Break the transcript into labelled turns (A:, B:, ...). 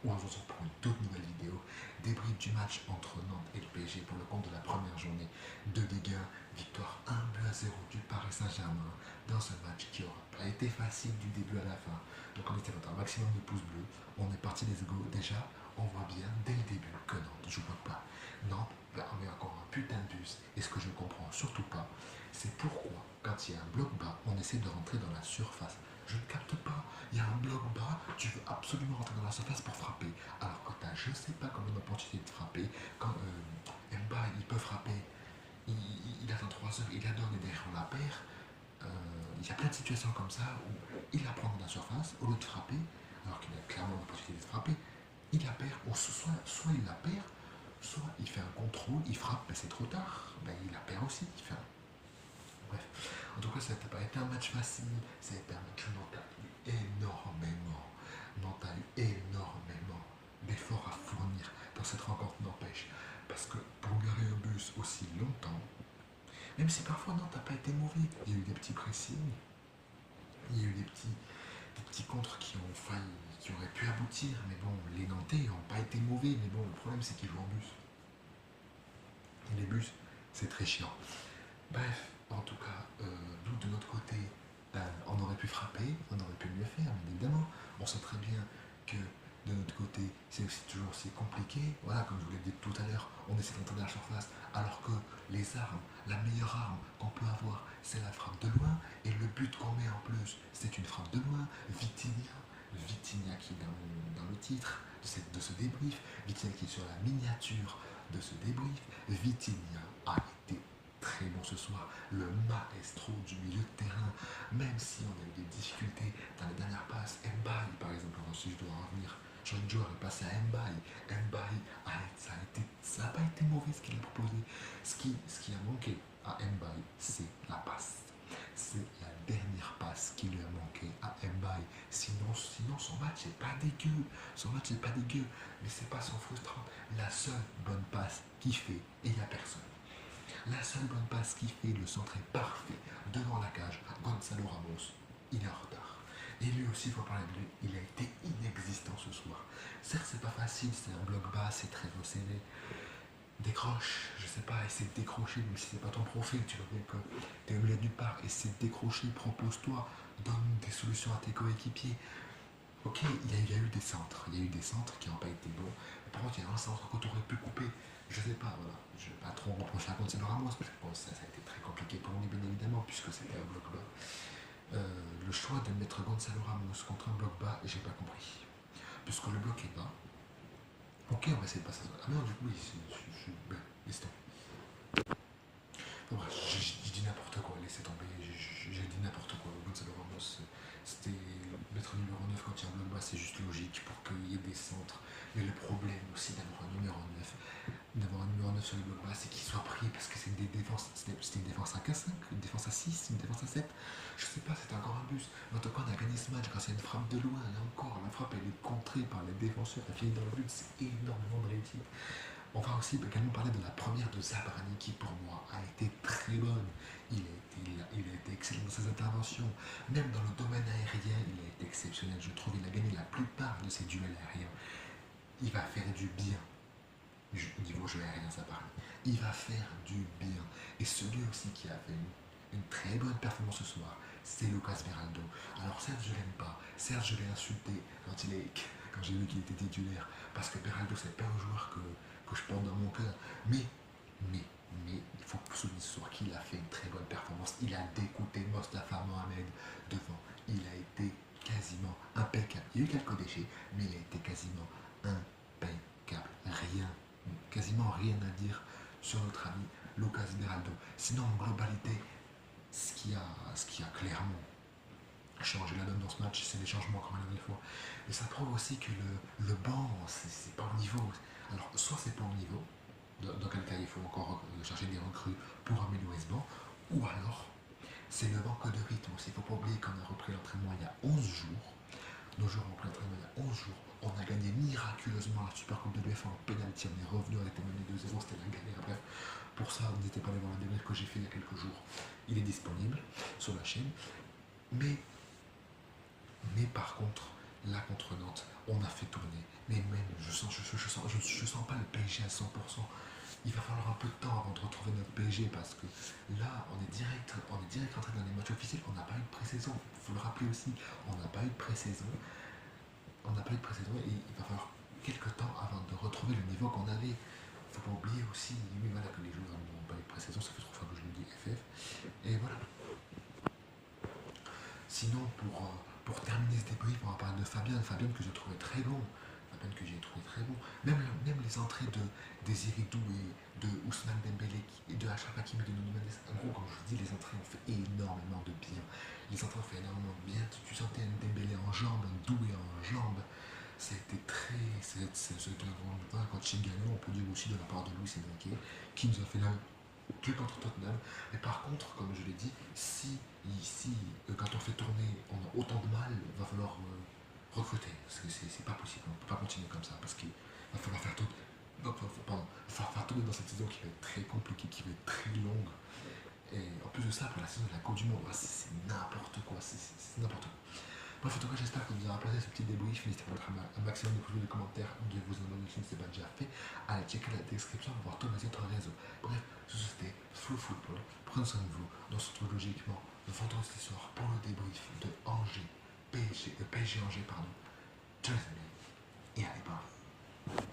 A: On se retrouve pour une toute nouvelle vidéo, débrief du match entre Nantes et le PSG pour le compte de la première journée de Ligue 1, victoire 1-0 du Paris Saint-Germain dans ce match qui n'aura pas été facile du début à la fin. Donc on était dans un maximum de pouces bleus, on est parti les go. Déjà, on voit bien dès le début que Nantes ne joue pas. Nantes va emmener encore un putain de bus, et ce que je ne comprends surtout pas, c'est pourquoi quand il y a un bloc bas, on essaie de rentrer dans la surface. Je ne capte pas. Il y a un bloc bas, tu veux absolument rentrer dans la surface pour frapper. Alors que tu as je sais pas combien d'opportunités de frapper. Quand Mba, il peut frapper, il attend 3 heures, il la donne et derrière on la perd. Il y a plein de situations comme ça où il la prend dans la surface au lieu de frapper, alors qu'il a clairement l'opportunité de frapper. Il la perd, ou soit il la perd, soit il fait un contrôle, il frappe, mais c'est trop tard. Ben, il la perd aussi. Il fait un... Bref. En tout cas, ça n'a pas été un match facile, ça a été un match mental énormément. Nantes a eu énormément d'efforts à fournir dans cette rencontre, n'empêche. Parce que pour garer un bus aussi longtemps, même si parfois Nantes n'a pas été mauvais, il y a eu des petits pressings, il y a eu des petits contres qui ont failli, qui auraient pu aboutir, mais bon, les Nantais n'ont pas été mauvais, mais bon, le problème c'est qu'ils jouent en bus. Et les bus, c'est très chiant. Bref, en tout cas, nous de notre côté, on aurait pu frapper, on aurait pu mieux faire, mais évidemment, on sait très bien que de notre côté, c'est aussi toujours aussi compliqué. Voilà, comme je vous l'ai dit tout à l'heure, on essaie d'entrer dans la surface, alors que les armes, la meilleure arme qu'on peut avoir, c'est la frappe de loin, et le but qu'on met en plus, c'est une frappe de loin. Vitinha qui est dans le titre de ce débrief, Vitinha qui est sur la miniature de ce débrief, Vitinha a été très bon ce soir, le maestro du milieu de terrain, même si on a eu des difficultés dans les dernières passes. Mbaye, par exemple, si je dois en revenir, changer de joueur est passé à Mbaye. Mbaye, ça n'a pas été mauvais ce qu'il a proposé. Ce qui a manqué à Mbaye, c'est la passe. C'est la dernière passe qui lui a manqué à Mbaye. Sinon son match n'est pas dégueu. Son match n'est pas dégueu, mais c'est pas son frustrant. La seule bonne passe qu'il fait, et il n'y a personne. La seule bonne passe qu'il fait, le centre est parfait devant la cage. Gonzalo Ramos, il est en retard. Et lui aussi, il faut parler de lui, il a été inexistant ce soir. Certes, c'est pas facile, c'est un bloc bas, c'est très resserré. Décroche, je sais pas, essaie de décrocher, même si c'est pas ton profil, tu vois bien que t'es au milieu de nulle part, essaie de décrocher, propose-toi, donne des solutions à tes coéquipiers. Ok, il y a eu des centres, qui n'ont pas été bons. Mais par contre, il y a un centre que tu aurais pu couper. Je sais pas, voilà. Je vais pas trop reprocher à Gonzalo Ramos, parce que bon, ça a été très compliqué pour lui, bien évidemment, puisque c'était un bloc bas. Le choix de mettre Gonzalo Ramos contre un bloc bas, j'ai pas compris. Puisque le bloc est bas, ok, on va essayer de passer ça. Ah non, du coup, laisse tomber. Bon, bref, je dis n'importe quoi, laissez tomber, j'ai dit n'importe quoi. Gonzalo Ramos, c'était mettre numéro 9 quand il y a un bloc bas, c'est juste logique pour qu'il y ait des centres. Mais le problème aussi d'avoir un numéro 9 sur le bloc bas, c'est qu'il soit pris parce que c'est une défense, c'était une défense à 5, une défense à 6, une défense à 7. Je sais pas, c'était encore un bus. Mais en tout cas, on a gagné ce match grâce à une frappe de loin. Et encore, la frappe, elle est contrée par les défenseurs, elle finit dans le but, c'est énormément de réussite. On va aussi également parler de la première de Zabrani qui pour moi a été très bonne. Il a été excellent dans ses interventions. Même dans le domaine aérien, il a été exceptionnel. Je trouve qu'il a gagné la plupart de ses duels aériens. Il va faire du bien au niveau jeu aérien, Zabrani. Il va faire du bien. Et celui aussi qui a fait une très bonne performance ce soir, c'est Lucas Beraldo. Alors certes, je l'aime pas. Certes, je l'ai insulté quand j'ai vu qu'il était titulaire. Parce que Beraldo, c'est pas un joueur que je porte dans mon cœur. Mais, il faut souligner ce soir qu'il a fait une très bonne performance. Il a dégoûté Mostafa Mohamed devant. Il a été quasiment impeccable. Il y a eu quelques déchets, mais il a été quasiment impeccable. Quasiment rien à dire sur notre ami Lucas Beraldo. Sinon, en globalité, ce qui a clairement changé la donne dans ce match, c'est les changements encore une nouvelle fois. Et ça prouve aussi que le banc, c'est pas au niveau. Alors, soit c'est pas au niveau, dans quel cas il faut encore chercher des recrues pour améliorer ce banc, ou alors c'est le manque de rythme aussi. Il ne faut pas oublier qu'on a repris l'entraînement il y a 11 jours. Nos joueurs ont repris l'entraînement il y a 11 jours. On a gagné miraculeusement la Super Coupe de l'UEFA en pénalty. On est revenu, on était mené 2-0, c'était la galère. Bref, pour ça, n'hésitez pas à aller voir le débrief que j'ai fait il y a quelques jours. Il est disponible sur la chaîne. Mais par contre, là contre Nantes, on a fait tourner. Mais même, je sens pas le PSG à 100%. Il va falloir un peu de temps avant de retrouver notre PSG parce que là, on est direct rentré dans les matchs officiels. On n'a pas eu de pré-saison. Il faut le rappeler aussi. On n'a pas eu de pré-saison. On n'a pas eu de pré-saison et il va falloir quelques temps avant de retrouver le niveau qu'on avait. Il ne faut pas oublier aussi, oui, voilà, que les joueurs n'ont pas eu de pré-saison. Ça fait 3 fois que je le dis FF. Et voilà. Sinon, pour terminer ce débrief, on va parler de Fabien. Fabien que j'ai trouvé très bon. Fabien que j'ai trouvé très bon. Même les entrées de Désiré Dou et de Ousmane Dembélé et de Achraf Hakimi et de Nuno Mendes. En gros, comme je vous dis, les entrées ont fait énormément de bien. Les entrées ont fait énormément de bien. Tu sentais un Dembélé en jambes, un Doué en jambes. C'était très. C'est un grand point quand Chingano, on peut dire aussi de la part de Luis Enrique, qui nous a fait la que contre Tottenham. Mais par contre, comme je l'ai dit, si ici, quand on fait tourner, on a autant de mal, il va falloir recruter. Parce que c'est pas possible, on ne peut pas continuer comme ça. Parce qu'il va falloir faire tourner. Non, pardon, il va falloir faire tourner dans cette saison qui va être très compliquée, qui va être très longue. Et en plus de ça, pour la saison de la Coupe du Monde, c'est n'importe quoi. C'est n'importe quoi. Bref, en tout cas, j'espère que vous aurez apprécié ce petit débrief. N'hésitez pas à mettre un maximum de pouces bleus, de commentaires, de vous abonner si ce n'est pas déjà fait. Allez checker la description pour voir tous mes autres réseaux. Bref, c'était Flow Football. Prenez soin de vous. On se retrouve logiquement vendredi soir pour le débrief de Angers, PSG Angers, pardon. Ciao les amis. Et allez, bye.